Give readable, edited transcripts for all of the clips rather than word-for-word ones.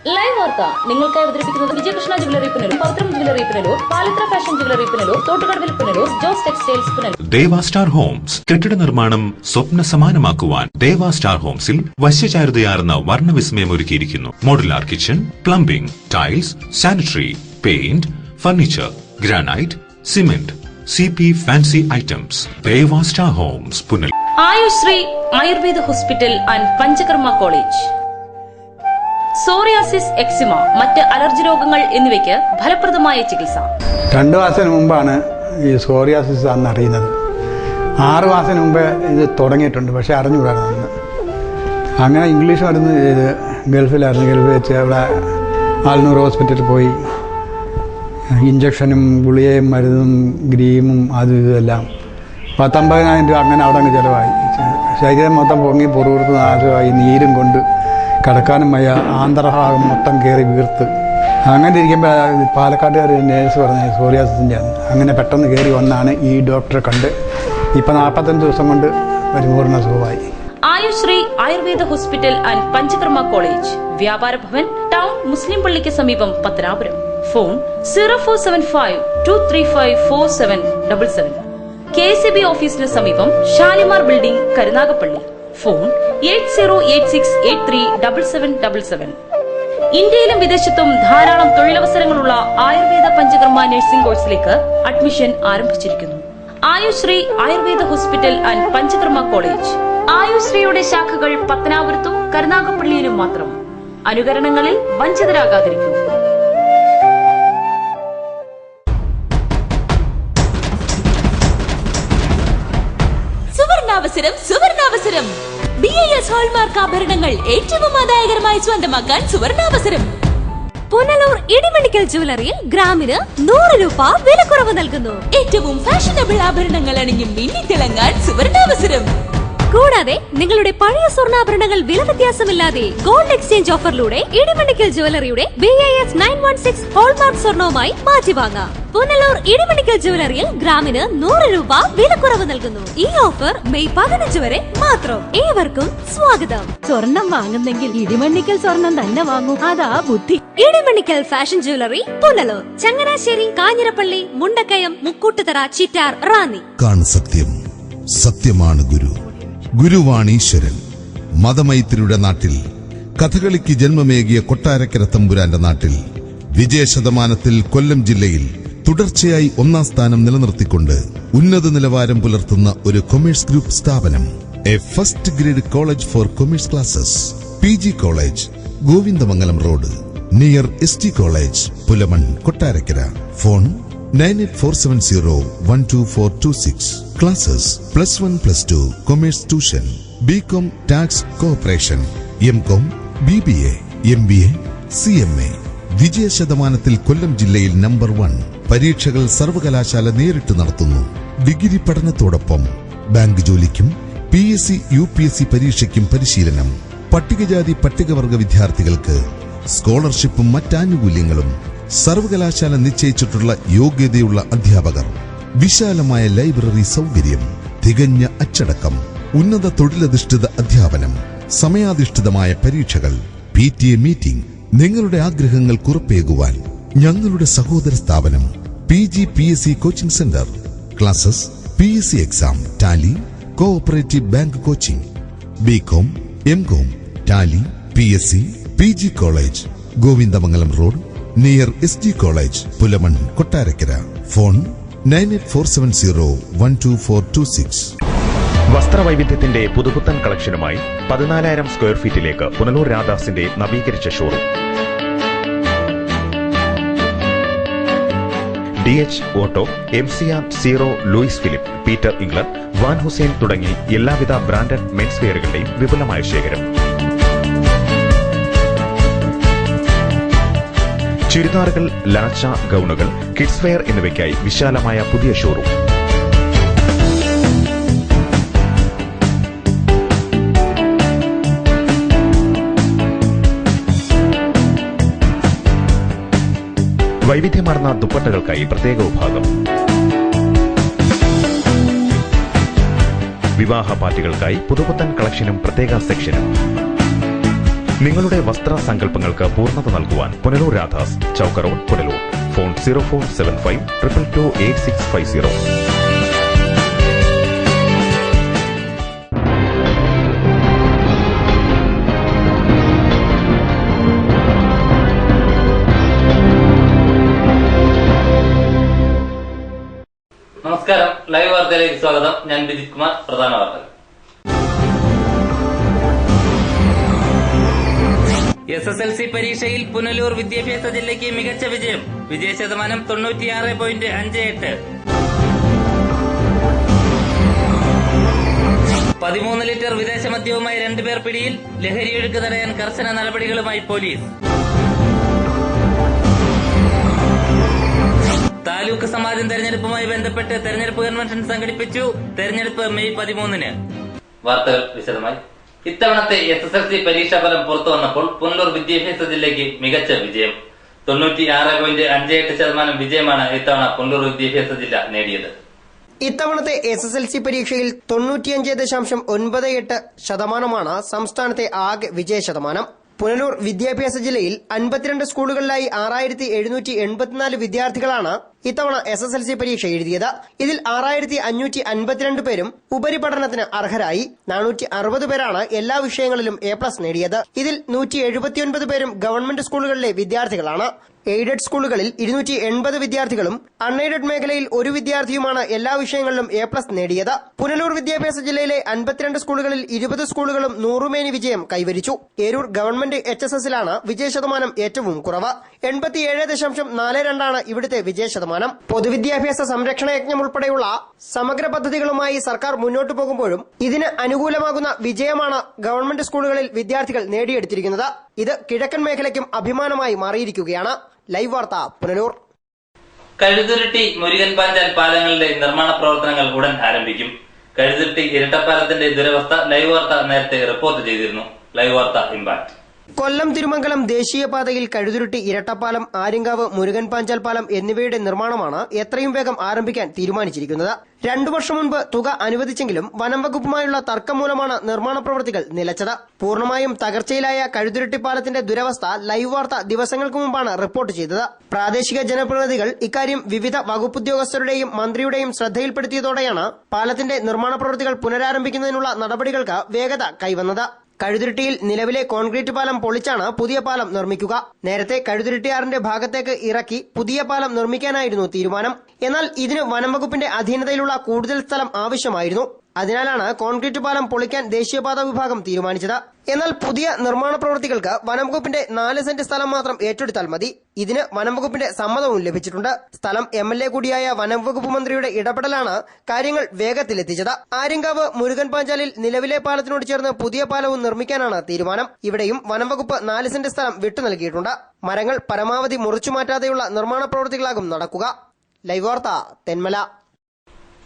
Live വാർത്ത നിങ്ങൾക്കായി അവതരിപ്പിക്കുന്നത് Vijayakrishna jewellery Punalur, Pavithram jewellery Punalur, Palithra fashion jewellery Punalur, തോട്ടുകടവിൽ Punalur, Jose textiles Punalur. Deva star homes കെട്ടിട നിർമ്മാണം സ്വപ്ന സമാനമാക്കുവാൻ ദേവ സ്റ്റാർ ഹോംസിൽ വശ്യചാരുതയാർന്ന വർണ്ണവിസ്മയം ഒരുക്കിയിരിക്കുന്നു. Modular kitchen, plumbing, tiles, sanitary, paint, furniture, granite, cement, CP fancy items. Deva star homes Punalur. Ayushree Ayurveda hospital and Panchakarma college. Psoriasis, eczema, മറ്റ് അലർജി രോഗങ്ങൾ എന്നിവയ്ക്ക് ഫലപ്രദമായ ചികിത്സ. 2 മാസത്തിന് മുമ്പാണ് ഈ സോറിയാസിസ് അന്ന് അറിയുന്നത്. 6 മാസത്തിന് മുമ്പേ ഇത് തുടങ്ങിയിട്ടുണ്ട്, പക്ഷെ അറിഞ്ഞുകൂടായിരുന്നു. അങ്ങനെ ഇംഗ്ലീഷ് മരുന്ന് ചെയ്ത് ഗൾഫിലായിരുന്നു. ഗൾഫിൽ വെച്ച് അവിടെ ആൽനൂർ ഹോസ്പിറ്റലിൽ പോയി ഇഞ്ചക്ഷനും ഗുളികയും മരുന്നും ക്രീമും അതും ഇതെല്ലാം 19,000 രൂപ അങ്ങനെ അവിടെ അങ്ങ് ചിലവായി. ശരീരം മൊത്തം പൊങ്ങി പുറകുറുത്ത് നാശമായി, നീരും കൊണ്ട് കിടക്കാനും വയ്യ, ആന്തരഭാഗം മൊത്തം കയറി വീർത്ത്. അങ്ങനെ ഇരിക്കുമ്പോൾ പാലക്കാട്ടുകാർ നേഴ്സ് പറഞ്ഞ സോറിയാസിൻ്റെ ആണ്. അങ്ങനെ പെട്ടെന്ന് കയറി വന്നാണ് ഈ ഡോക്ടറെ കണ്ട് ഇപ്പം 45 ദിവസം കൊണ്ട് പരിപൂർണ്ണ സുഖമായി. Ayushree Ayurveda hospital and Panchakarma college, വ്യാപാര ഭവൻ, ടൗൺ മുസ്ലിം പള്ളിക്ക് സമീപം, പത്തനാപുരം. ഫോൺ 0475-235-4777. KCB ഓഫീസിന് സമീപം, ഷാലിമാർ ബിൽഡിംഗ്, കരുനാഗപ്പള്ളി. ഫോൺ 8086837777. ഇന്ത്യയിലും വിദേശത്തും ധാരാളം തൊഴിലവസരങ്ങളുള്ള ആയുർവേദ പഞ്ചകർമ്മ നഴ്സിംഗ് കോഴ്സിലേക്ക് അഡ്മിഷൻ ആരംഭിച്ചിരിക്കുന്നു. Ayushree Ayurveda hospital and Panchakarma college. ആയുശ്രീയുടെ ശാഖകൾ പത്തനാപുരത്തും കരുനാഗപ്പള്ളിയിലും മാത്രം. അനുകരണങ്ങളിൽ വഞ്ചിതരാകാതിരിക്കൂ. സുവർണാവസരം. BIS ഹോൾമാർക്ക് ആഭരണങ്ങൾ ഏറ്റവും ആദായകരമായി സ്വന്തമാക്കാൻ സുവർണാവസരം. പുനലൂർ ഇടിമണിക്കൽ ജ്വല്ലറിയിൽ ഗ്രാമിന് 100 രൂപ വിലക്കുറവ് നൽകുന്നു. ഏറ്റവും ഫാഷനബിൾ ആഭരണങ്ങൾ അണിഞ്ഞ് മിന്നിത്തിളങ്ങാൻ സുവർണാവസരം. കൂടാതെ നിങ്ങളുടെ പഴയ സ്വർണ്ണാഭരണങ്ങൾ വില വ്യത്യാസമില്ലാതെ ഗോൾഡ് എക്സ്ചേഞ്ച് ഓഫറിലൂടെ ഇടിമണിക്കൽ ജ്വല്ലറിയുടെ BIS 916 ഹോൾമാർക്ക് സ്വർണവുമായി മാറ്റി വാങ്ങാം. പുനലൂർ ഇടിമണിക്കൽ ജ്വല്ലറിയിൽ ഗ്രാമിന് 100 രൂപ വിലക്കുറവ് നൽകുന്നു. ഈ ഓഫർ മെയ് 15 വരെ മാത്രം. ഏവർക്കും സ്വാഗതം. സ്വർണം വാങ്ങുന്നെങ്കിൽ ഇടിമണിക്കൽ സ്വർണം തന്നെ വാങ്ങൂ, അതാ ബുദ്ധി. Idimanickal fashion jewellery, Punalur, Changanassery, Kanjirappally, Mundakayam, Mukkoottuthara, Chittar, Ranni. സത്യം, സത്യമാണ് ഗുരു. ഗുരുവാണീശ്വരൻ. മതമൈത്രിയുടെ നാട്ടിൽ കഥകളിക്ക് ജന്മമേകിയ കൊട്ടാരക്കര തമ്പുരാന്റെ നാട്ടിൽ വിജയശതമാനത്തിൽ കൊല്ലം ജില്ലയിൽ തുടർച്ചയായി 1ാം സ്ഥാനം നിലനിർത്തിക്കൊണ്ട് ഉന്നത നിലവാരം പുലർത്തുന്ന ഒരു കൊമേഴ്സ് ഗ്രൂപ്പ് സ്ഥാപനം. A first grade college for commerce classes. PG college, Govindamangalam road, near ST college, Pulamon, Kottarakkara. Phone 9847012426. Classes +1, +2, Commerce Tuition, BCom Tax Cooperation, MCom, BBA, MBA, CMA. വിജയശതമാനത്തിൽ കൊല്ലം ജില്ലയിൽ നമ്പർ 1. പരീക്ഷകൾ സർവകലാശാല നേരിട്ട് നടത്തുന്നു. ഡിഗ്രി പഠനത്തോടൊപ്പം ബാങ്ക് ജോലിക്കും PSC UPSC പരീക്ഷയ്ക്കും പരിശീലനം. പട്ടികജാതി പട്ടികവർഗ വിദ്യാർത്ഥികൾക്ക് സ്കോളർഷിപ്പും മറ്റാനുകൂല്യങ്ങളും. സർവകലാശാല നിശ്ചയിച്ചിട്ടുള്ള യോഗ്യതയുള്ള അധ്യാപകർ. വിശാലമായ ലൈബ്രറി സൗകര്യം. തികഞ്ഞ അച്ചടക്കം. ഉന്നത തൊഴിലധിഷ്ഠിത അധ്യാപനം. സമയാധിഷ്ഠിതമായ പരീക്ഷകൾ. PTA meeting. നിങ്ങളുടെ ആഗ്രഹങ്ങൾ ഉറപ്പേകുവാൻ ഞങ്ങളുടെ സഹോദര സ്ഥാപനം PG PSC coaching centre. Classes PSC exam, Tally, cooperative bank coaching, BCom, MCom, Tally, PSC, PG college, Govindamangalam road, near ST college, Pulamon, Kottarakkara. Phone 9847012426. വസ്ത്രവൈവിധ്യത്തിന്റെ പുതുപുത്തൻ കളക്ഷനുമായി 14,000 സ്ക്വയർ ഫീറ്റിലേക്ക് പുനലൂർ രാധാസിന്റെ നവീകരിച്ച showroom. DH auto, MCR, zero, Louis Philippe, Peter England, Van Heusen തുടങ്ങി എല്ലാവിധ branded men's വെയറുകളുടെയും വിപുലമായ ശേഖരം. ചുരിദാറുകൾ, ലാച്ച, ഗൌണുകൾ, കിഡ്സ് വെയർ എന്നിവയ്ക്കായി വിശാലമായ പുതിയ ഷോറൂം. വൈവിധ്യമാർന്ന ദുപ്പട്ടകൾക്കായി പ്രത്യേക വിഭാഗം. വിവാഹ പാർട്ടികൾക്കായി പുതുപുത്തൻ കളക്ഷനും പ്രത്യേക സെക്ഷനും. നിങ്ങളുടെ വസ്ത്ര സങ്കല്പങ്ങൾക്ക് പൂർണ്ണത നൽകുവാൻ പുനലൂർ രാധാസ്, ചൗക്ക് റോഡ്, പുനലൂർ. ഫോൺ 0475 222 8650. നമസ്കാരം, ലൈവ് വാർത്തയിലേക്ക് സ്വാഗതം. ഞാൻ ബിജിത് കുമാർ. പ്രധാന വാർത്തകൾ. SSLC പരീക്ഷയിൽ പുനലൂർ വിദ്യാഭ്യാസ ജില്ലയ്ക്ക് മികച്ച വിജയം. വിജയശതമാനം 96.58. 13 ലിറ്റർ വിദേശ മദ്യവുമായി 2 പേർ പിടിയിൽ. ലഹരിയൊഴുക്ക് തടയാൻ കർശന നടപടികളുമായി പോലീസ്. താലൂക്ക് സമാജം തെരഞ്ഞെടുപ്പുമായി ബന്ധപ്പെട്ട് തെരഞ്ഞെടുപ്പ് കൺവെൻഷൻ സംഘടിപ്പിച്ചു. തെരഞ്ഞെടുപ്പ് മെയ് 13-ന്. വാർത്തകൾ വിശദമായി. ഇത്തവണത്തെ SSLC പരീക്ഷാഫലം പുറത്തു വന്നപ്പോൾ പുനലൂർ വിദ്യാഭ്യാസ ജില്ലയ്ക്ക് മികച്ച വിജയം. 96.58% വിജയമാണ് ഇത്തവണ പുനലൂർ വിദ്യാഭ്യാസ ജില്ല നേടിയത്. ഇത്തവണത്തെ SSLC പരീക്ഷയിൽ 95.98% സംസ്ഥാനത്തെ ആകെ വിജയശതമാനം. പുനലൂർ വിദ്യാഭ്യാസ ജില്ലയിൽ 52 സ്കൂളുകളിലായി 6784 വിദ്യാർത്ഥികളാണ് ഇത്തവണ SSLC പരീക്ഷ എഴുതിയത്. ഇതിൽ 6552 പേരും ഉപരിപഠനത്തിന് അർഹരായി. 460 പേരാണ് എല്ലാ വിഷയങ്ങളിലും A+ നേടിയത്. ഇതിൽ 179 പേരും ഗവൺമെന്റ് സ്കൂളുകളിലെ വിദ്യാർത്ഥികളാണ്. എയ്ഡഡ് സ്കൂളുകളിൽ 280 വിദ്യാർത്ഥികളും അൺഎയ്ഡഡ് മേഖലയിൽ 1 വിദ്യാർത്ഥിയുമാണ് എല്ലാ വിഷയങ്ങളിലും A+ നേടിയത്. പുനലൂർ വിദ്യാഭ്യാസ ജില്ലയിലെ 52 സ്കൂളുകളിൽ 20 സ്കൂളുകളും 100 മേനി വിജയം കൈവരിച്ചു. ഏരൂർ ഗവൺമെന്റ് HSSലാണ് വിജയശതമാനം ഏറ്റവും കുറവ്. 87.42 ഇവിടുത്തെ വിജയശതമാനം. പൊതുവിദ്യാഭ്യാസ സംരക്ഷണ യജ്ഞം ഉൾപ്പെടെയുള്ള സമഗ്ര പദ്ധതികളുമായി സർക്കാർ മുന്നോട്ടു പോകുമ്പോഴും ഇതിന് അനുകൂലമാകുന്ന വിജയമാണ് ഗവൺമെന്റ് സ്കൂളുകളിൽ വിദ്യാർത്ഥികൾ നേടിയെടുത്തിരിക്കുന്നത്. ഇത് കിഴക്കൻ മേഖലയ്ക്കും അഭിമാനമായി മാറിയിരിക്കുകയാണ്. ലൈവ് വാർത്ത, പുനലൂർ. കഴുതുരുട്ടി മുരുകൻ പാഞ്ചാൽ പാലങ്ങളുടെ നിർമ്മാണ പ്രവർത്തനങ്ങൾ ഉടൻ ആരംഭിക്കും. കഴുതുരുട്ടി ഇരട്ടപ്പാലത്തിന്റെ ദുരവസ്ഥ ലൈവ് വാർത്ത നേരത്തെ റിപ്പോർട്ട് ചെയ്തിരുന്നു. ലൈവ് വാർത്ത ഇമ്പാക്ട്. കൊല്ലം തിരുമംഗലം ദേശീയപാതയിൽ കഴുതുരുട്ടി ഇരട്ടപ്പാലം, ആര്യങ്കാവ് മുരുകൻ പാഞ്ചാൽ പാലം എന്നിവയുടെ നിർമ്മാണമാണ് എത്രയും വേഗം ആരംഭിക്കാൻ തീരുമാനിച്ചിരിക്കുന്നത്. 2 വർഷം മുൻപ് തുക അനുവദിച്ചെങ്കിലും വനം വകുപ്പുമായുള്ള തർക്കം മൂലമാണ് നിർമ്മാണ പ്രവൃത്തികൾ നിലച്ചത്. പൂർണ്ണമായും തകർച്ചയിലായ കഴുതുരുട്ടി പാലത്തിന്റെ ദുരവസ്ഥ ലൈവ് വാർത്ത ദിവസങ്ങൾക്ക് മുമ്പാണ് റിപ്പോർട്ട് ചെയ്തത്. പ്രാദേശിക ജനപ്രതിനിധികൾ ഇക്കാര്യം വിവിധ വകുപ്പുദ്യോഗസ്ഥരുടെയും മന്ത്രിയുടെയും ശ്രദ്ധയിൽപ്പെടുത്തിയതോടെയാണ് പാലത്തിന്റെ നിർമ്മാണ പ്രവൃത്തികൾ പുനരാരംഭിക്കുന്നതിനുള്ള നടപടികൾക്ക് വേഗത കൈവന്നത്. കഴുതുരുട്ടിയിൽ നിലവിലെ കോൺക്രീറ്റ് പാലം പൊളിച്ചാണ് പുതിയ പാലം നിർമ്മിക്കുക. നേരത്തെ കഴുതുരുട്ടിയാറിന്റെ ഭാഗത്തേക്ക് ഇറക്കി പുതിയ പാലം നിർമ്മിക്കാനായിരുന്നു തീരുമാനം. എന്നാൽ ഇതിന് വനംവകുപ്പിന്റെ അധീനതയിലുള്ള കൂടുതൽ സ്ഥലം ആവശ്യമായിരുന്നു. അതിനാലാണ് കോൺക്രീറ്റ് പാലം പൊളിക്കാൻ ദേശീയപാത വിഭാഗം തീരുമാനിച്ചത്. എന്നാൽ പുതിയ നിർമ്മാണ പ്രവൃത്തികൾക്ക് വനംവകുപ്പിന്റെ 4 സെന്റ് സ്ഥലം മാത്രം ഏറ്റെടുത്താൽ മതി. ഇതിന് വനംവകുപ്പിന്റെ സമ്മതവും ലഭിച്ചിട്ടുണ്ട്. സ്ഥലം MLA കൂടിയായ വനംവകുപ്പ് മന്ത്രിയുടെ ഇടപെടലാണ് കാര്യങ്ങൾ വേഗത്തിലെത്തിച്ചത്. ആര്യങ്കാവ് മുരുകൻ പാഞ്ചാലിൽ നിലവിലെ പാലത്തിനോട് ചേർന്ന് പുതിയ പാലവും നിർമ്മിക്കാനാണ് തീരുമാനം. ഇവിടെയും വനംവകുപ്പ് 4 സെന്റ് സ്ഥലം വിട്ടു നൽകിയിട്ടുണ്ട്. മരങ്ങൾ പരമാവധി മുറിച്ചുമാറ്റാതെയുള്ള നിർമ്മാണ പ്രവൃത്തികളാകും നടക്കുക. ലൈവ് വാർത്ത, തെന്മല.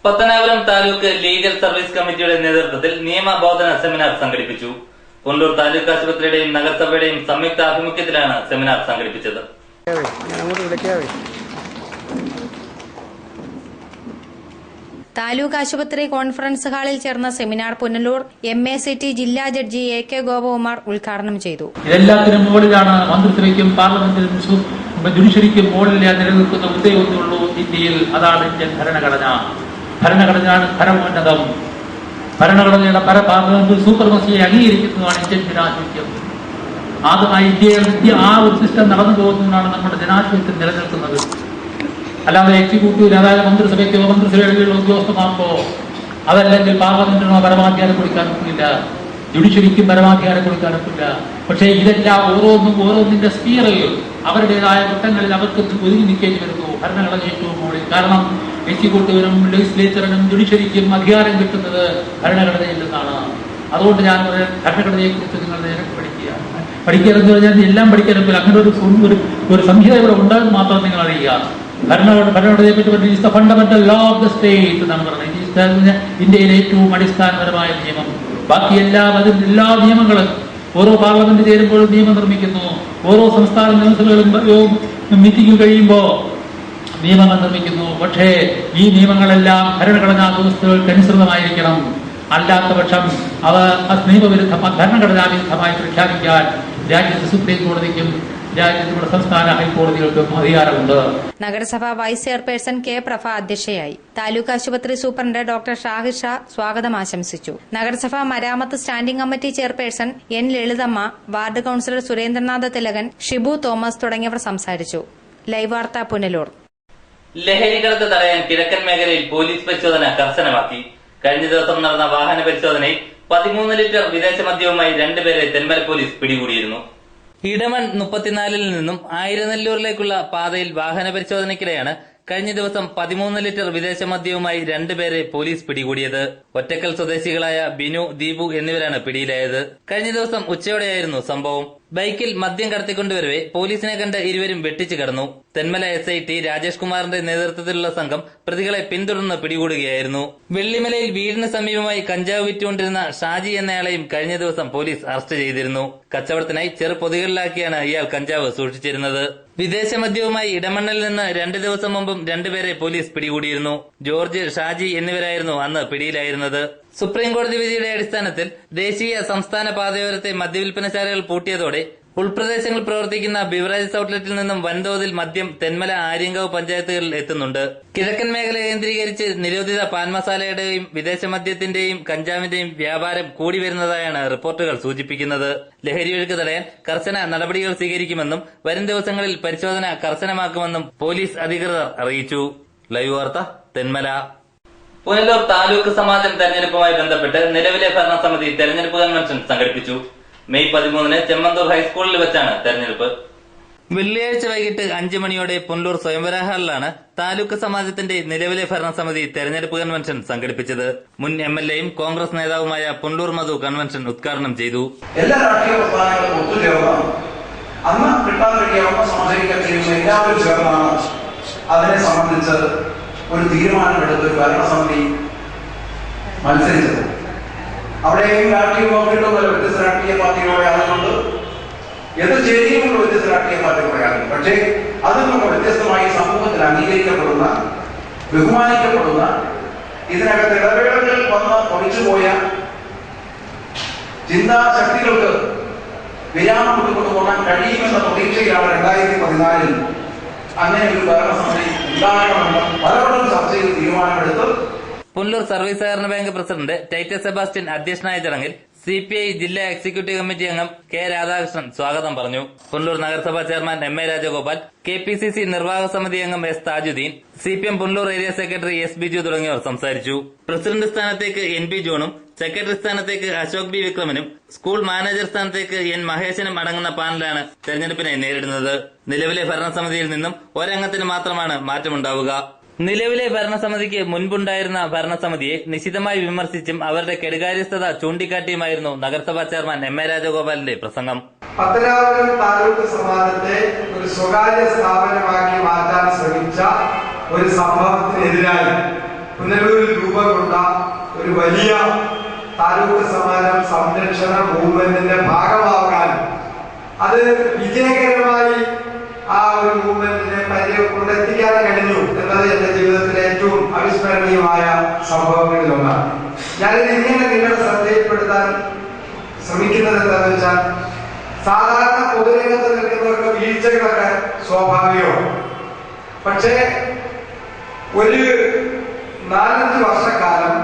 പത്തനാപുരം താലൂക്ക് ലീഗൽ സർവീസ് കമ്മിറ്റിയുടെ നേതൃത്വത്തിൽ നിയമബോധന സെമിനാർ സംഘടിപ്പിച്ചു. പുനലൂർ താലൂക്ക് ആശുപത്രിയുടെയും നഗരസഭയുടെയും സംയുക്ത ആഭിമുഖ്യത്തിലാണ് സെമിനാർ സംഘടിപ്പിച്ചത്. താലൂക്ക് ആശുപത്രി കോൺഫറൻസ് ഹാളിൽ ചേർന്ന സെമിനാർ പുനലൂർ MACT ജില്ലാ ജഡ്ജി AK ഗോപകുമാർ ഉദ്ഘാടനം ചെയ്തു. ഇതെല്ലാത്തിനും മുകളിലാണ് മന്ത്രിസഭയ്ക്കും പാർലമെന്റിനും ജുഡീഷ്യറിക്കും മുകളിൽ നിലനിൽക്കുന്ന ഉദ്യോഗമുള്ളൂ ഇന്ത്യയിൽ. അതാണ് ഇന്ത്യൻ ഭരണഘടന. ഭരണഘടനയാണ് പരമോന്നതം. ഭരണഘടനയുടെ പാർലമെന്റ് സൂപ്പർമസിയെ അംഗീകരിക്കുന്നതാണ് ഇന്ത്യൻ ജനാധിപത്യം. ആദ്യമായി ഇന്ത്യ ആ ഒരു സിസ്റ്റം നടന്നു പോകുന്നതാണ് നമ്മുടെ ജനാധിപത്യം നിലനിൽക്കുന്നത്. അല്ലാതെ എക്സിക്യൂട്ടീവിന്, അതായത് മന്ത്രിസഭയ്ക്കോ മന്ത്രിസഭയുടെ കീഴിലുള്ള ഉദ്യോഗസ്ഥമാർക്കോ അതല്ലെങ്കിൽ പാർലമെന്റിനോ പരമാധികാരം കൊടുക്കാൻ ഒക്കില്ല. ജുഡീഷ്യറിക്കും പരമാധികാരം കൊടുക്കാൻ ഒക്കില്ല. പക്ഷേ ഇതെല്ലാം ഓരോന്നിന്റെ സ്ഫിയറിൽ അവരുടേതായ ഘട്ടങ്ങളിൽ അവർക്ക് ഒതുങ്ങി നിൽക്കേണ്ടി വരുന്നു. ഭരണഘടന ഏറ്റവും മുകളിൽ. കാരണം എക്സിക്യൂട്ടീവിനും ലെജിസ്ലേച്ചറിനും ജുഡീഷ്യറിക്കും അധികാരം കിട്ടുന്നത് ഭരണഘടനയിൽ നിന്നാണ്. അതുകൊണ്ട് ഞാൻ ഭരണഘടനയെ കുറിച്ച് നിങ്ങൾ നേരിട്ട് പഠിക്കുക എന്ന് പറഞ്ഞാൽ എല്ലാം പഠിക്കാനൊക്കെ അങ്ങനെ ഒരു സംഹിത ഇവിടെ ഉണ്ടാകും മാത്രം നിങ്ങൾ അറിയുക. ഭരണഘടനയെ പറ്റി is the fundamental law of the state എന്നാണ് പറയുന്നത്. ഇന്ത്യയിലെ ഏറ്റവും അടിസ്ഥാനപരമായ നിയമം. ബാക്കി എല്ലാ നിയമങ്ങളും ഓരോ പാർലമെന്റ് ചേരുമ്പോഴും നിയമം നിർമ്മിക്കുന്നു. ഓരോ സംസ്ഥാന നിയമസഭകളും മീറ്റിംഗ് കഴിയുമ്പോൾ നിയമങ്ങൾ നിർമ്മിക്കുന്നു. പക്ഷേ ഈ നിയമങ്ങളെല്ലാം ഭരണഘടനാ വ്യവസ്ഥകൾക്ക് അനുസൃതമായിരിക്കണം. അല്ലാത്ത പക്ഷം അവ ഭരണഘടനാ വിരുദ്ധമായി പ്രഖ്യാപിക്കാൻ രാജ്യത്ത് സുപ്രീം കോടതിക്കും രാജ്യത്തിന്റെ സംസ്ഥാന ഹൈക്കോടതികൾക്കും അധികാരമുണ്ട്. നഗരസഭ വൈസ് ചെയർപേഴ്സൺ കെ പ്രഭ അധ്യക്ഷയായി. താലൂക്ക് ആശുപത്രി സൂപ്രണ്ട് ഡോക്ടർ ഷാഹിർ ഷാ സ്വാഗതം ആശംസിച്ചു. നഗരസഭ മരാമത്ത് standing committee chairperson N Lalithamma, ward councillor Surendranath Thilakan, Shibu Thomas തുടങ്ങിയവർ സംസാരിച്ചു. ലൈവ് വാർത്ത പുനലൂർ. ലഹരിക്കടത്ത് തടയാൻ കിഴക്കൻ മേഖലയിൽ പോലീസ് പരിശോധന കർശനമാക്കി. കഴിഞ്ഞ ദിവസം നടന്ന വാഹന പരിശോധനയിൽ 13 ലിറ്റർ വിദേശ മദ്യവുമായി 2 പേരെ തെന്മല പോലീസ് പിടികൂടിയിരുന്നു. ഇടമൺ 34 നിന്നും ആയിരനെല്ലൂരിലേക്കുള്ള പാതയിൽ വാഹന പരിശോധനയ്ക്കിടെയാണ് കഴിഞ്ഞ ദിവസം 13 ലിറ്റർ വിദേശ മദ്യവുമായി 2 പേരെ പോലീസ് പിടികൂടിയത്. ഒറ്റക്കൽ സ്വദേശികളായ ബിനു, ദീപു എന്നിവരാണ് പിടിയിലായത്. കഴിഞ്ഞ ദിവസം ഉച്ചയോടെയായിരുന്നു സംഭവം. ബൈക്കിൽ മദ്യം കടത്തിക്കൊണ്ടുവരവെ പോലീസിനെ കണ്ട് ഇരുവരും വെട്ടിച്ചു കടന്നു. തെന്മല SI ടി രാജേഷ് കുമാറിന്റെ നേതൃത്വത്തിലുള്ള സംഘം പ്രതികളെ പിന്തുടർന്ന് പിടികൂടുകയായിരുന്നു. വെള്ളിമലയിൽ വീടിന് സമീപമായി കഞ്ചാവ് വിറ്റുകൊണ്ടിരുന്ന ഷാജി എന്നയാളെയും കഴിഞ്ഞ ദിവസം പോലീസ് അറസ്റ്റ് ചെയ്തിരുന്നു. കച്ചവടത്തിനായി ചെറു പൊതികളിലാക്കിയാണ് ഇയാൾ കഞ്ചാവ് സൂക്ഷിച്ചിരുന്നത്. വിദേശ മദ്യവുമായി ഇടമണ്ണിൽ നിന്ന് 2 ദിവസം മുമ്പും 2 പേരെ പോലീസ് പിടികൂടിയിരുന്നു. ജോർജ്, ഷാജി എന്നിവരായിരുന്നു അന്ന് പിടിയിലായിരുന്നത്. സുപ്രീം കോടതി വിധിയുടെ അടിസ്ഥാനത്തിൽ ദേശീയ സംസ്ഥാന പാതയോരത്തെ മദ്യവിൽപ്പനശാലകൾ പൂട്ടിയതോടെ ഉൾപ്രദേശങ്ങളിൽ പ്രവർത്തിക്കുന്ന ബിവറേജസ് ഔട്ട്ലെറ്റിൽ നിന്നും വൻതോതിൽ മദ്യം തെന്മല, ആര്യങ്കാവ് പഞ്ചായത്തുകളിൽ എത്തുന്നുണ്ട്. കിഴക്കൻ മേഖല കേന്ദ്രീകരിച്ച് നിരോധിത പാൻ മസാലയുടെയും വിദേശ മദ്യത്തിന്റെയും കഞ്ചാവിന്റെയും വ്യാപാരം കൂടി വരുന്നതായാണ് റിപ്പോർട്ടുകൾ സൂചിപ്പിക്കുന്നത്. ലഹരിയൊഴുക്ക് തടയാൻ കർശന നടപടികൾ സ്വീകരിക്കുമെന്നും വരും ദിവസങ്ങളിൽ പരിശോധന കർശനമാക്കുമെന്നും പോലീസ് അധികൃതർ അറിയിച്ചു. ലൈവ് വാർത്ത തെന്മല. പുനലൂർ താലൂക്ക് സമാജം തെരഞ്ഞെടുപ്പുമായി ബന്ധപ്പെട്ട് നിലവിലെ ഭരണസമിതി തെരഞ്ഞെടുപ്പ് കൺവെൻഷൻ സംഘടിപ്പിച്ചു. മെയ് 13 ചെമ്മന്തൂർ ഹൈസ്കൂളിൽ വെച്ചാണ് തെരഞ്ഞെടുപ്പ്. വെള്ളിയാഴ്ച വൈകിട്ട് 5 മണിയോടെ പുനലൂർ സ്വയംവര ഹാളിലാണ് താലൂക്ക് സമാജത്തിന്റെ നിലവിലെ ഭരണസമിതി തെരഞ്ഞെടുപ്പ് കൺവെൻഷൻ സംഘടിപ്പിച്ചത്. മുൻ MLA-യും കോൺഗ്രസ് നേതാവുമായ പുനലൂർ മധു കൺവെൻഷൻ ഉദ്ഘാടനം ചെയ്തു. എല്ലാ രാഷ്ട്രീയ പ്രസ്ഥാനങ്ങളും ഒത്തുചേർന്നാണ് അന്ന് കിട്ടാൻ കഴിയാവുന്ന സാമൂഹിക കഴിയുന്ന എല്ലാവരും ചേർന്നാണ് അതിനെ സംബന്ധിച്ച് ഒരു തീരുമാനമെടുത്ത് ഒരു ഭരണസമിതി മത്സരിച്ചത്. അവിടെയും രാഷ്ട്രീയ നോക്കിയിട്ടുള്ള വ്യത്യസ്ത രാഷ്ട്രീയ പാർട്ടികളുടെ ആളുകളുണ്ട്, എന്ത് ശരിയുമുള്ള വ്യത്യസ്ത രാഷ്ട്രീയ പാർട്ടികളുടെ ആളുകൾ. പക്ഷേ അതിൽ നിന്നൊക്കെ വ്യത്യസ്തമായി സമൂഹത്തിൽ അംഗീകരിക്കപ്പെടുന്ന, ബഹുമാനിക്കപ്പെടുന്ന, ഇതിനകത്ത് ഇടവേളകളിൽ വന്ന് ഒളിച്ചുപോയ ചിന്താശക്തികൾക്ക് വിരാമം കൊണ്ടുപോകാൻ കഴിയുമെന്ന പ്രതീക്ഷയിലാണ് 2014 അങ്ങനെ ഒരു ഭരണസമിതി ഉണ്ടാകണമെന്ന് പലവട്ടം ചർച്ച ചെയ്ത് തീരുമാനമെടുത്ത്. പുനലൂർ സർവീസ് സഹകരണ ബാങ്ക് പ്രസിഡന്റ് ടൈറ്റസ് സെബാസ്റ്റ്യൻ അധ്യക്ഷനായ ചടങ്ങിൽ CPI ജില്ലാ എക്സിക്യൂട്ടീവ് കമ്മിറ്റി അംഗം K രാധാകൃഷ്ണൻ സ്വാഗതം പറഞ്ഞു. പുനലൂർ നഗരസഭാ ചെയർമാൻ MA രാജഗോപാൽ, KPCC നിർവാഹക സമിതി അംഗം S Thajudheen, CPM Punalur area secretary S Biju തുടങ്ങിയവർ സംസാരിച്ചു. പ്രസിഡന്റ് സ്ഥാനത്തേക്ക് NP ജോണും സെക്രട്ടറി സ്ഥാനത്തേക്ക് അശോക് B വിക്രമനും സ്കൂൾ മാനേജർ സ്ഥാനത്തേക്ക് N മഹേശനും അടങ്ങുന്ന പാനലാണ് തെരഞ്ഞെടുപ്പിനെ നേരിടുന്നത്. നിലവിലെ ഭരണസമിതിയിൽ നിന്നും ഒരംഗത്തിന് മാത്രമാണ് മാറ്റമുണ്ടാവുക. നിലവിലെ ഭരണസമിതിക്ക് മുൻപുണ്ടായിരുന്ന ഭരണസമിതിയെ നിശിതമായി വിമർശിച്ചും അവരുടെ കെടുകാര്യസ്ഥത ചൂണ്ടിക്കാട്ടിയുമായിരുന്നു നഗരസഭാ ചെയർമാൻ MA രാജഗോപാലിന്റെ പ്രസംഗം. പത്തനാപുരം താലൂക്ക് സമാജത്തെ ഒരു സ്വകാര്യ സ്ഥാപനമാക്കി മാറ്റാൻ ശ്രമിച്ച ഒരു സംഭവത്തിനെതിരായി പുനലൂരിൽ രൂപം കൊണ്ട ഒരു വലിയ താലൂക്ക് സമാജം സംരക്ഷണ മൂവ്മെന്റിന്റെ ഭാഗമാകാൻ, അത് വിജയകരമായി ആ ഒരു മൂവ്മെന്റിനെ കൊണ്ടെത്തിക്കാൻ കഴിഞ്ഞു എന്നത് എന്റെ ജീവിതത്തിലെ ഏറ്റവും അവിസ്മരണീയമായ സംഭവങ്ങളിൽ ഒന്നാണ്. ഞാനിത് ഇങ്ങനെ നിങ്ങളുടെ ശ്രദ്ധയിൽപ്പെടുത്താൻ ശ്രമിക്കുന്നത് എന്താണെന്ന് വെച്ചാൽ, സാധാരണ പൊതുരംഗത്ത് നിൽക്കുന്നവർക്ക് വീഴ്ചകളൊക്കെ സ്വാഭാവികമാണ്. പക്ഷേ ഒരു 4-5 വർഷക്കാലം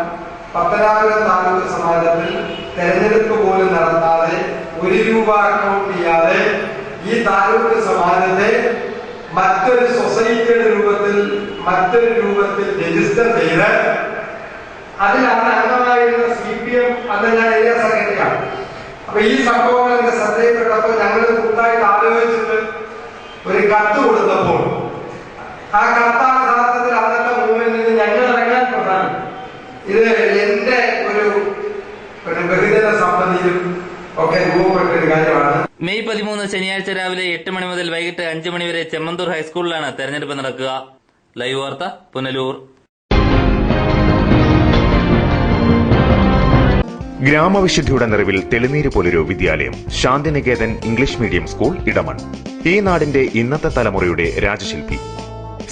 പത്തനാപുരം താലൂക്ക് സമാജത്തിൽ തെരഞ്ഞെടുപ്പ് പോലും നടത്താതെ, 1 രൂപ അക്കൗണ്ട് ചെയ്യാതെ ഈ താലൂക്ക് സമാജത്തെ മറ്റൊരു സൊസൈറ്റിയുടെ രൂപത്തിൽ രജിസ്റ്റർ ചെയ്ത് അതിലാണ് അംഗമായിരുന്ന CPM അന്ന് ഞാൻ ഏരിയ സെക്രട്ടറിയാണ്. അപ്പൊ ഈ സംഭവങ്ങൾ എന്റെ ശ്രദ്ധയിൽപ്പെട്ടപ്പോൾ ഞങ്ങൾ കൂട്ടായിട്ട് ആലോചിച്ചിട്ട് ഒരു കത്ത് കൊടുത്തപ്പോൾ ആ കത്ത് യഥാർത്ഥത്തിൽ അന്നത്തെ മൂവ്മെന്റിന് ഞങ്ങൾ ഇറങ്ങാൻ പ്രധാനം ഇത് എന്റെ ഒരു ബഹുജന സമ്പത്തിയിലും ഒക്കെ രൂപപ്പെട്ടൊരു കാര്യമാണ്. മെയ് 13 ശനിയാഴ്ച രാവിലെ 8 മണി മുതൽ വൈകിട്ട് 5 മണി വരെ ചെമ്മന്തൂർ ഹൈസ്കൂളിലാണ് തെരഞ്ഞെടുപ്പ് നടക്കുക. ലൈവ് വാർത്ത പുനലൂർ. ഗ്രാമവിശുദ്ധിയുടെ നിറവിൽ തെളിനീര് പോലൊരു വിദ്യാലയം, Shantiniketan English medium school, Edamon. ഈ നാടിന്റെ ഇന്നത്തെ തലമുറയുടെ രാജശില്പി.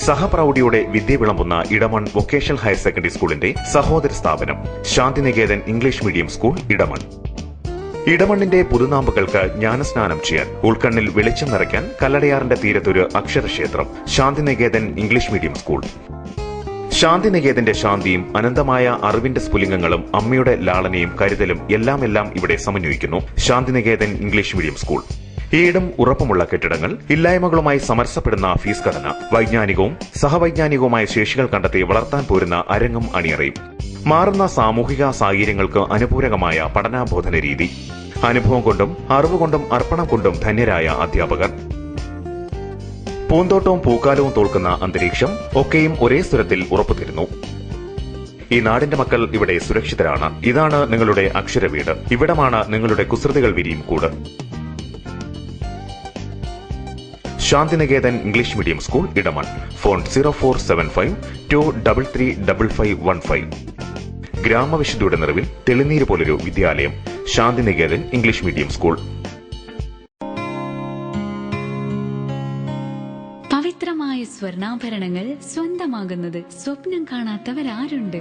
സഹപ്രൗഢിയോടെ വിദ്യ വിളമ്പുന്ന ഇടമൺ വൊക്കേഷണൽ ഹയർ സെക്കൻഡറി സ്കൂളിന്റെ സഹോദര സ്ഥാപനം Shantiniketan English medium school, Edamon. ഇടമണ്ണിന്റെ പുതുനാമ്പുകൾക്ക് ജ്ഞാനസ്നാനം ചെയ്യാൻ, ഉൾക്കണ്ണിൽ വെളിച്ചം നിറയ്ക്കാൻ കല്ലടയാറിന്റെ തീരത്തൊരു അക്ഷരക്ഷേത്രം. Shantiniketan English medium school. ശാന്തിനികേതന്റെ ശാന്തിയും അനന്തമായ അറിവിന്റെ സ്ഫുലിംഗങ്ങളും അമ്മയുടെ ലാളനയും കരുതലും എല്ലാം ഇവിടെ സമന്വയിക്കുന്നു. Shantiniketan English medium school. ഈടും ഉറപ്പുമുള്ള കെട്ടിടങ്ങൾ, ഇല്ലായ്മകളുമായി സമരസപ്പെടുന്ന ഫീസ് ഘടന, വൈജ്ഞാനികവും സഹവൈജ്ഞാനികവുമായ ശേഷികൾ കണ്ടെത്തി വളർത്താൻ പോരുന്ന അരങ്ങും അണിയറയും, മാറുന്ന സാമൂഹിക സാഹചര്യങ്ങൾക്ക് അനുപൂരകമായ പഠനാബോധന രീതി, അനുഭവം കൊണ്ടും അറിവുകൊണ്ടും അർപ്പണം കൊണ്ടും ധന്യരായ അധ്യാപകർ, പൂന്തോട്ടവും പൂക്കാലവും തോൽക്കുന്ന അന്തരീക്ഷം ഒക്കെയും ഒരേ സ്വരത്തിൽ ഉറപ്പുതരുന്നു. ഈ നാടിന്റെ മക്കൾ ഇവിടെ സുരക്ഷിതരാണ്. ഇതാണ് നിങ്ങളുടെ അക്ഷരവീട്. ഇവിടമാണ് നിങ്ങളുടെ കുസൃതികൾ വിരിയും കൂട്. Shantiniketan English medium school, Edamon. Phone 0475233515. ഗ്രാമവിശുദ്ധിയുടെ നിറവിൽ തെളിനീര് പോലൊരു വിദ്യാലയം. Shantiniketan English medium school. പവിത്രമായ സ്വർണ്ണാഭരണങ്ങൾ സ്വന്തമാകുന്നത് സ്വപ്നം കാണാത്തവരാരുണ്ട്?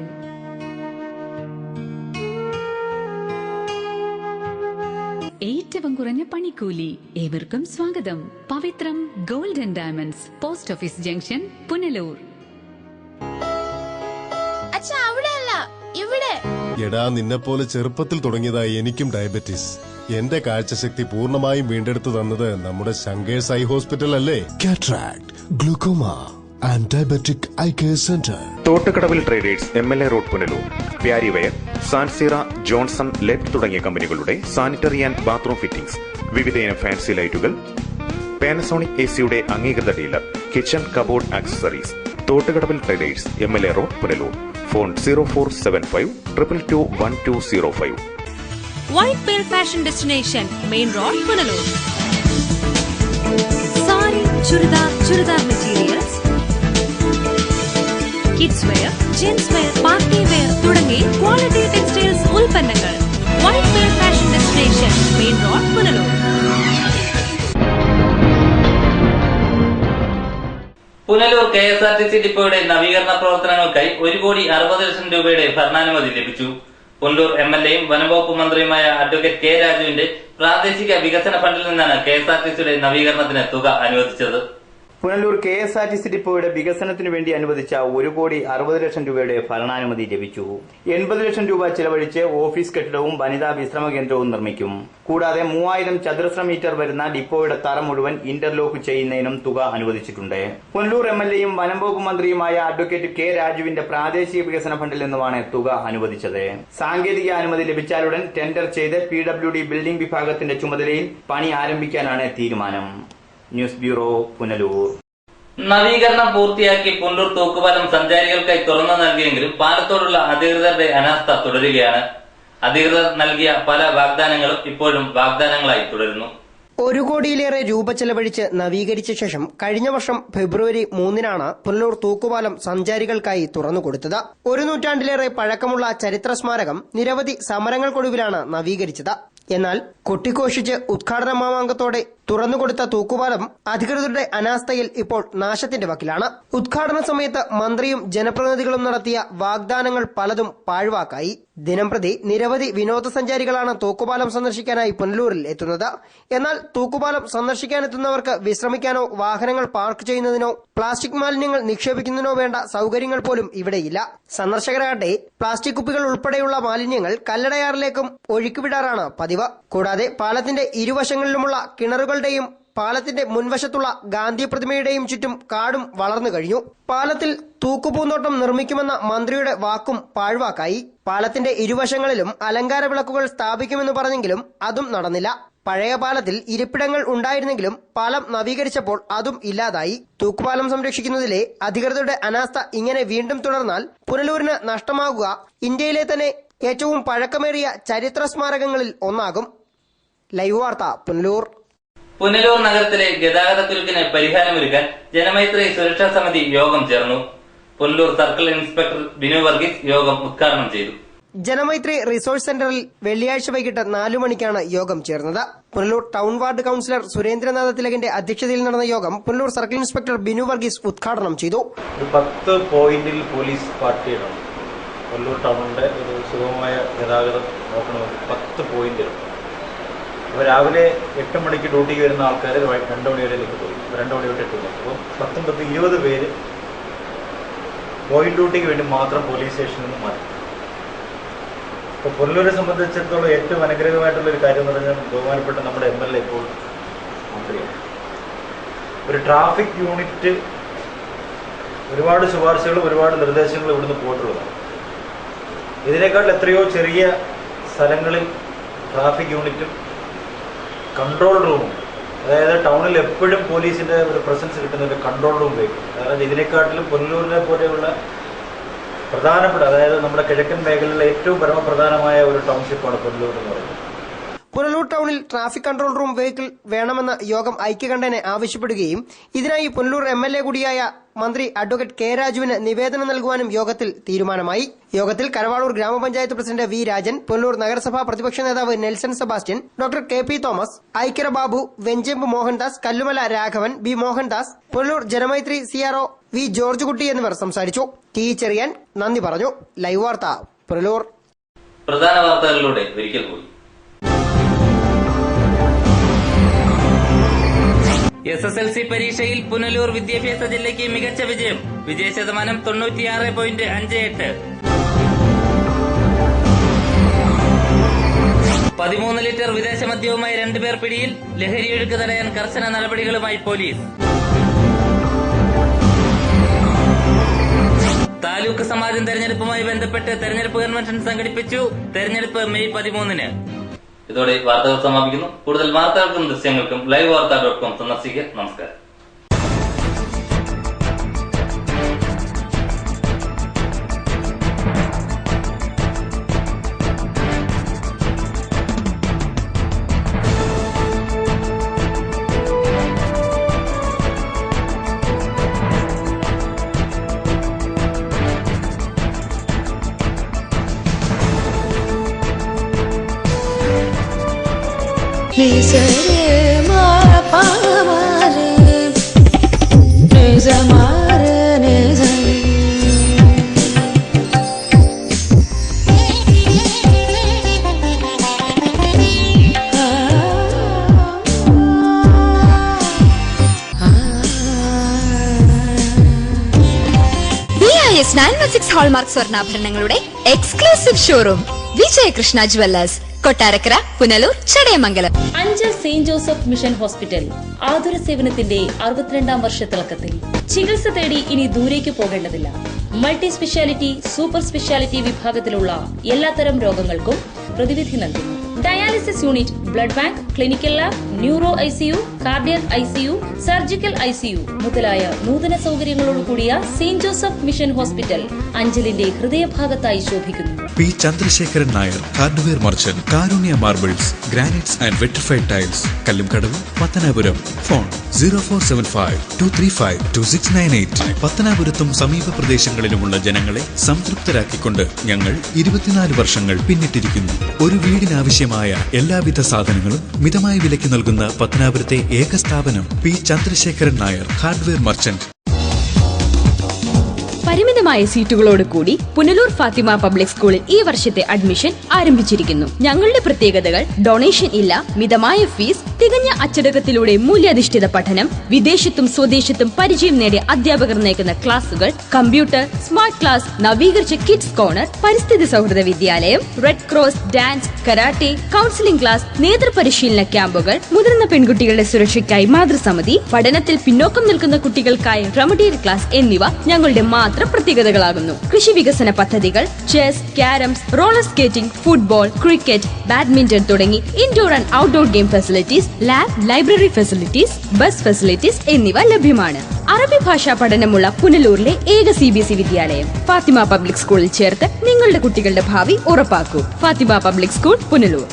ഏറ്റവും കുറഞ്ഞ പണിക്കൂലി. ഏവർക്കും സ്വാഗതം. Pavithram gold and diamonds, post office junction, Punalur. എടാ, നിന്നെപ്പോലെ ചെറുപ്പത്തിൽ തുടങ്ങിയതായി എനിക്കും ഡയബറ്റീസ്. എന്റെ കാഴ്ചശക്തി പൂർണ്ണമായും വീണ്ടെടുത്തു തന്നത് നമ്മുടെ ശങ്കേഴ്സ് ഐ ഹോസ്പിറ്റൽ അല്ലേ? Cataract, glaucoma and diabetic eye care centre. Thottukadavil traders, MLA road, Punalur. Parryware, സാൻസീറ, ജോൺസൺ, ലെഫ്റ്റ് തുടങ്ങിയ കമ്പനികളുടെ സാനിറ്ററി ആൻഡ് ബാത്റൂം ഫിറ്റിംഗ്സ്, വിവിധയിനം ഫാൻസി ലൈറ്റുകൾ, പാനസോണിക് AC-യുടെ അംഗീകൃത dealer, kitchen cupboard accessories. Thottukadavil traders, MLA road, Punalur. Phone 0475221205. White pearl fashion destination, main road, Punalur. Sari, churidar materials, kids wear, gents wear, party wear തുടങ്ങി quality textiles ഉൽപ്പന്നങ്ങൾ. White pearl fashion destination, main road, Punalur. Punalur KSRTC ഡിപ്പോയുടെ നവീകരണ പ്രവർത്തനങ്ങൾക്കായി 1,60,00,000 രൂപയുടെ ഭരണാനുമതി ലഭിച്ചു. പുനലൂർ MLAയും വനംവകുപ്പ് മന്ത്രിയുമായ അഡ്വക്കേറ്റ് K. രാജുവിന്റെ പ്രാദേശിക വികസന ഫണ്ടിൽ നിന്നാണ് KSRTCയുടെ നവീകരണത്തിന് തുക അനുവദിച്ചത്. പുനലൂർ KSRTC ഡിപ്പോയുടെ വികസനത്തിനു വേണ്ടി അനുവദിച്ച 1,60,00,000 രൂപയുടെ ഭരണാനുമതി ലഭിച്ചു. 80 ലക്ഷം രൂപ ചെലവഴിച്ച് ഓഫീസ് കെട്ടിടവും വനിതാ വിശ്രമ കേന്ദ്രവും നിർമ്മിക്കും. കൂടാതെ 3000 ചതുരശ്ര മീറ്റർ വരുന്ന ഡിപ്പോയുടെ തറ മുഴുവൻ ഇന്റർലോക്ക് ചെയ്യുന്നതിനും തുക അനുവദിച്ചിട്ടുണ്ട്. പുനലൂർ MLAയും വനംവകുപ്പ് മന്ത്രിയുമായ അഡ്വക്കേറ്റ് K. രാജുവിന്റെ പ്രാദേശിക വികസന ഫണ്ടിൽ നിന്നുമാണ് തുക അനുവദിച്ചത്. സാങ്കേതിക അനുമതി ലഭിച്ചാലുടൻ ടെൻഡർ ചെയ്ത് PWD ബിൽഡിംഗ് വിഭാഗത്തിന്റെ ചുമതലയിൽ പണി ആരംഭിക്കാനാണ് തീരുമാനം. News bureau, Punalur. നവീകരണം പൂർത്തിയാക്കി പുനലൂർ തൂക്കുപാലം സഞ്ചാരികൾക്കായി തുറന്നു നൽകിയെങ്കിലും പാലത്തോടുള്ള അധികൃതരുടെ അനാസ്ഥ തുടരുകയാണ്. അധികൃതർ നൽകിയ പല വാഗ്ദാനങ്ങളും ഇപ്പോഴും വാഗ്ദാനങ്ങളായി തുടരുന്നു. 1 കോടിയിലേറെ രൂപ ചെലവഴിച്ച് നവീകരിച്ച ശേഷം കഴിഞ്ഞ വർഷം ഫെബ്രുവരി 3-നാണ് പുനലൂർ തൂക്കുപാലം സഞ്ചാരികൾക്കായി തുറന്നുകൊടുത്തത്. 1 നൂറ്റാണ്ടിലേറെ പഴക്കമുള്ള ചരിത്ര സ്മാരകം നിരവധി സമരങ്ങൾക്കൊടുവിലാണ് നവീകരിച്ചത്. എന്നാൽ കൊട്ടിഘോഷിച്ച് ഉദ്ഘാടന മാമാങ്കത്തോടെ തുറന്നുകൊടുത്ത തൂക്കുപാലം അധികൃതരുടെ അനാസ്ഥയിൽ ഇപ്പോൾ നാശത്തിന്റെ വക്കിലാണ്. ഉദ്ഘാടന സമയത്ത് മന്ത്രിയും ജനപ്രതിനിധികളും നടത്തിയ വാഗ്ദാനങ്ങൾ പലതും പാഴ്വാക്കായി. ദിനംപ്രതി നിരവധി വിനോദസഞ്ചാരികളാണ് തൂക്കുപാലം സന്ദർശിക്കാനായി പുനലൂരിൽ എത്തുന്നത്. എന്നാൽ തൂക്കുപാലം സന്ദർശിക്കാനെത്തുന്നവർക്ക് വിശ്രമിക്കാനോ വാഹനങ്ങൾ പാർക്ക് ചെയ്യുന്നതിനോ പ്ലാസ്റ്റിക് മാലിന്യങ്ങൾ നിക്ഷേപിക്കുന്നതിനോ വേണ്ട സൌകര്യങ്ങൾ പോലും ഇവിടെയില്ല. സന്ദർശകരാകട്ടെ പ്ലാസ്റ്റിക് കുപ്പികൾ ഉൾപ്പെടെയുള്ള മാലിന്യങ്ങൾ കല്ലടയാറിലേക്കും ഒഴുക്കിവിടാറാണ് പതിവ്. കൂടാതെ പാലത്തിന്റെ ഇരുവശങ്ങളിലുമുള്ള കിണറുകളുടെയും പാലത്തിന്റെ മുൻവശത്തുള്ള ഗാന്ധി പ്രതിമയുടെയും ചുറ്റും കാടും വളർന്നു കഴിഞ്ഞു. പാലത്തിൽ തൂക്കുപൂന്തോട്ടം നിർമ്മിക്കുമെന്ന മന്ത്രിയുടെ വാക്കും പാഴ്വാക്കായി. പാലത്തിന്റെ ഇരുവശങ്ങളിലും അലങ്കാര വിളക്കുകൾ സ്ഥാപിക്കുമെന്ന് പറഞ്ഞെങ്കിലും അതും നടന്നില്ല. പഴയ പാലത്തിൽ ഇരിപ്പിടങ്ങൾ ഉണ്ടായിരുന്നെങ്കിലും പാലം നവീകരിച്ചപ്പോൾ അതും ഇല്ലാതായി. തൂക്കുപാലം സംരക്ഷിക്കുന്നതിലെ അധികൃതരുടെ അനാസ്ഥ ഇങ്ങനെ വീണ്ടും തുടർന്നാൽ പുനലൂരിന് നഷ്ടമാകുക ഇന്ത്യയിലെ തന്നെ ഏറ്റവും പഴക്കമേറിയ ചരിത്ര സ്മാരകങ്ങളിൽ ഒന്നാകും. ലൈവ് വാർത്ത, പുനലൂർ. പുനലൂർ നഗരത്തിലെ ഗതാഗതക്കുരുക്കിന് പരിഹാരമൊരുക്കാൻ ജനമൈത്രി സുരക്ഷാ സമിതി യോഗം ചേർന്നു. പുനലൂർ സർക്കിൾ ഇൻസ്പെക്ടർ ബിനു വർഗീസ് യോഗം ഉദ്ഘാടനം ചെയ്തു. ജനമൈത്രി റിസോഴ്സ് സെന്ററിൽ വെള്ളിയാഴ്ച വൈകിട്ട് 4 മണിക്കാണ് യോഗം ചേർന്നത്. Punalur town ward councillor Surendranath തിലകന്റെ അധ്യക്ഷതയിൽ നടന്ന യോഗം പുനലൂർ സർക്കിൾ ഇൻസ്പെക്ടർ ബിനു വർഗീസ് ഉദ്ഘാടനം ചെയ്തു. 10 പോയിന്റിൽ പോലീസ് പാർട്ടിയിടണം. പുനലൂർ ടൗണിന്റെ ഒരു സുഗമമായ ഗതാഗതം നോക്കണമെങ്കിൽ 10 പോയിന്റുകൾ അപ്പോൾ രാവിലെ 8 മണിക്ക് ഡ്യൂട്ടിക്ക് വരുന്ന ആൾക്കാർ 2 മണി വരെയിലേക്ക് പോയി, 2 മണി തൊട്ട് 8 മണി. അപ്പം 20 പേര് പോയിന്റ് ഡ്യൂട്ടിക്ക് വേണ്ടി മാത്രം പോലീസ് സ്റ്റേഷനിൽ നിന്ന് മാറ്റി. ഇപ്പോൾ പുനലൂരെ സംബന്ധിച്ചിടത്തോളം ഏറ്റവും അനുഗ്രഹമായിട്ടുള്ളൊരു കാര്യം എന്ന് പറഞ്ഞാൽ ബഹുമാനപ്പെട്ട നമ്മുടെ MLA ഇപ്പോൾ മന്ത്രിയാണ്. ഒരു ട്രാഫിക് യൂണിറ്റ് ഒരുപാട് ശുപാർശകളും ഒരുപാട് നിർദ്ദേശങ്ങളും ഇവിടുന്ന് പോയിട്ടുള്ളതാണ്. ഇതിനേക്കാൾ എത്രയോ ചെറിയ സ്ഥലങ്ങളിൽ ട്രാഫിക് യൂണിറ്റും കൺട്രോൾ റൂമും, അതായത് ടൗണിൽ എപ്പോഴും പോലീസിൻ്റെ ഒരു പ്രസൻസ് കിട്ടുന്ന ഒരു കൺട്രോൾ റൂം വയ്ക്കും. അതായത് ഇതിനെക്കാട്ടിലും പുനലൂരിനെ പോലെയുള്ള പ്രധാനപ്പെട്ട, അതായത് നമ്മുടെ കിഴക്കൻ മേഖലയിലെ ഏറ്റവും പരമപ്രധാനമായ ഒരു ടൗൺഷിപ്പാണ് പുനലൂർ എന്ന് പറയുന്നത്. പുനലൂർ ടൗണിൽ ട്രാഫിക് കൺട്രോൾ റൂം വെഹിക്കിൾ വേണമെന്ന് യോഗം ഐക്യകണ്ഠേന ആവശ്യപ്പെടുകയും ഇതിനായി പുനലൂർ MLA കൂടിയായ മന്ത്രി അഡ്വക്കേറ്റ് കെ രാജുവിന് നിവേദനം നൽകുവാനും യോഗത്തിൽ തീരുമാനമായി. യോഗത്തിൽ കരവാളൂർ ഗ്രാമപഞ്ചായത്ത് പ്രസിഡന്റ് വി രാജൻ, പുനലൂർ നഗരസഭാ പ്രതിപക്ഷ നേതാവ് Nelson Sebastian, doctor KP Thomas, ഐക്യര Babu, Venchembu Mohandas, Kallumala Raghavan, B Mohandas, Punalur Janamaithri CRO V George kutty എന്നിവർ സംസാരിച്ചു. ടി ചെറിയാൻ നന്ദി പറഞ്ഞു. ലൈവ് വാർത്ത പുനലൂർ. പ്രധാന വാർത്തകളിലൂടെ ഒരിക്കൽ കൂടി. SSLC പരീക്ഷയിൽ പുനലൂർ വിദ്യാഭ്യാസ ജില്ലയ്ക്ക് മികച്ച വിജയം. വിജയശതമാനം 96.58. 13 ലിറ്റർ വിദേശ മദ്യവുമായി 2 പേർ പിടിയിൽ. ലഹരിയൊഴുക്ക് തടയാൻ കർശന നടപടികളുമായി പോലീസ്. താലൂക്ക് സമാജം തെരഞ്ഞെടുപ്പുമായി ബന്ധപ്പെട്ട് തെരഞ്ഞെടുപ്പ് കൺവെൻഷൻ സംഘടിപ്പിച്ചു. തെരഞ്ഞെടുപ്പ് മെയ് 13. ഇതോടെ വാർത്തകൾ സമാപിക്കുന്നു. കൂടുതൽ വാർത്തകൾക്കും ദൃശ്യങ്ങൾക്കും livevarta.com സന്ദർശിക്കുക. നമസ്കാരം. BIS 916 ഹോൾമാർക്ക് സ്വർണ്ണാഭരണങ്ങളുടെ exclusive showroom Vijayakrishna jewellers, Kottarakkara, Punalur, Chadayamangalam. Anchal saint Joseph mission hospital ആതുര സേവനത്തിന്റെ 62ാം വർഷത്തിളക്കത്തിൽ. ചികിത്സ തേടി ഇനി ദൂരേക്ക് പോകേണ്ടതില്ല. മൾട്ടി സ്പെഷ്യാലിറ്റി, സൂപ്പർ സ്പെഷ്യാലിറ്റി വിഭാഗത്തിലുള്ള എല്ലാത്തരം രോഗങ്ങൾക്കും പ്രതിവിധി നൽകുന്നു. Dialysis unit, blood bank, clinical lab, neuro ICU, cardiac ICU, surgical ICU മുതലായ നൂതന സൗകര്യങ്ങളോടുകൂടിയ സെന്റ് ജോസഫ് മിഷൻ ഹോസ്പിറ്റൽ അഞ്ചലിന്റെ ഹൃദയഭാഗത്തായി ശോഭിക്കുന്നു. P Chandrasekharan Nair, hardware merchant, Karunya marbles, granites and vitrified tiles, Kallumkadavu, Pathanapuram. Phone 0475-235-2698. പത്തനാപുരത്തും സമീപ പ്രദേശങ്ങളിലുമുള്ള ജനങ്ങളെ സംതൃപ്തരാക്കിക്കൊണ്ട് ഞങ്ങൾ 24 വർഷങ്ങൾ പിന്നിട്ടിരിക്കുന്നു. ഒരു വീടിനാവശ്യമായ എല്ലാവിധ സാധനങ്ങളും മിതമായ വിലയ്ക്ക് നൽകുന്ന പത്തനാപുരത്തെ ഏക സ്ഥാപനം P Chandrasekharan Nair, hardware merchant. പരിമിതമായ സീറ്റുകളോട് കൂടി പുനലൂർ ഫാത്തിമ പബ്ലിക് സ്കൂളിൽ ഈ വർഷത്തെ അഡ്മിഷൻ ആരംഭിച്ചിരിക്കുന്നു. ഞങ്ങളുടെ പ്രത്യേകതകൾ: ഡൊണേഷൻ ഇല്ല, മിതമായ ഫീസ്, തികഞ്ഞ അച്ചടക്കത്തിലൂടെ മൂല്യാധിഷ്ഠിത പഠനം, വിദേശത്തും സ്വദേശത്തും പരിചയം നേടിയ അധ്യാപകർ നയിക്കുന്ന ക്ലാസുകൾ, കമ്പ്യൂട്ടർ, സ്മാർട്ട് ക്ലാസ്, നവീകരിച്ച കിഡ്സ് കോർണർ, പരിസ്ഥിതി സൗഹൃദ വിദ്യാലയം, red cross, dance, karate, counselling class, നേതൃപരിശീലന ക്യാമ്പുകൾ, മുതിർന്ന പെൺകുട്ടികളുടെ സുരക്ഷയ്ക്കായി മാതൃസമിതി, പഠനത്തിൽ പിന്നോക്കം നിൽക്കുന്ന കുട്ടികൾക്കായി റെമഡിയൽ ക്ലാസ് എന്നിവ ഞങ്ങളുടെ മാത്രം പ്രത്യേകതകളാകുന്നു. കൃഷി വികസന പദ്ധതികൾ, chess, carroms, roller skating, football, cricket, badminton തുടങ്ങി indoor and outdoor game facilities, lab, library facilities, bus facilities എന്നിവ ലഭ്യമാണ്. അറബി ഭാഷാ പഠനമുള്ള പുനലൂരിലെ ഏക CBSE വിദ്യാലയം ഫാത്തിമ പബ്ലിക് സ്കൂളിൽ ചേർത്ത് നിങ്ങളുടെ കുട്ടികളുടെ ഭാവി ഉറപ്പാക്കൂ. Fatima public school, Punalur.